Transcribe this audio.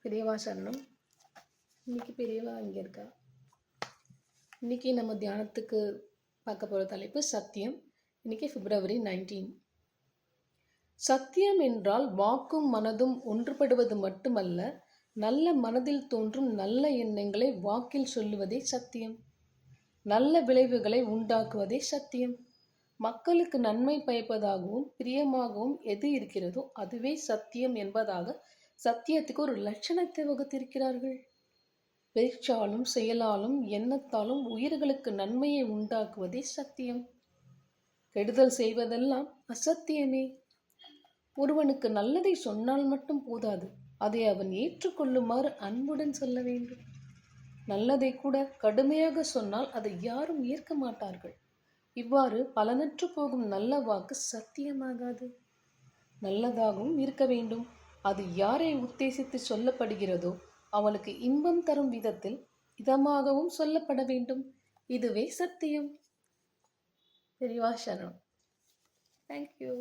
பெரியவா சரணம். இன்னைக்கு பெரியவா இங்கே இருக்கா. இன்னைக்கு நம்ம தியானத்துக்கு பார்க்க போகிற தலைப்பு சத்தியம். இன்னைக்கு February 19. சத்தியம் என்றால் வாக்கும் மனதும் ஒன்றுபடுவது மட்டுமல்ல, நல்ல மனதில் தோன்றும் நல்ல எண்ணங்களை வாக்கில் சொல்லுவதே சத்தியம். நல்ல விளைவுகளை உண்டாக்குவதே சத்தியம். மக்களுக்கு நன்மை பயப்பதாகவும் பிரியமாகவும் எது இருக்கிறதோ அதுவே சத்தியம் என்பதாக சத்தியத்துக்கு ஒரு லட்சணத்தை வகுத்திருக்கிறார்கள். பேச்சாலும் செயலாலும் எண்ணத்தாலும் உயிர்களுக்கு நன்மையை உண்டாக்குவதே சத்தியம். கெடுதல் செய்வதெல்லாம் அசத்தியமே. ஒருவனுக்கு நல்லதை சொன்னால் மட்டும் போதாது, அதை அவன் ஏற்றுக்கொள்ளுமாறு அன்புடன் சொல்ல வேண்டும். நல்லதை கூட கடுமையாக சொன்னால் அதை யாரும் ஏற்க மாட்டார்கள். இவ்வாறு பலனற்று போகும் நல்ல வாக்கு சத்தியமாகாது. நல்லதாகவும் இருக்க வேண்டும். அது யாரை உத்தேசித்து சொல்லப்படுகிறதோ அவனுக்கு இன்பம் தரும் விதத்தில் இதமாகவும் சொல்லப்பட வேண்டும். இதுவே சத்தியம். பெரியவா சரணம். தேங்க்யூ.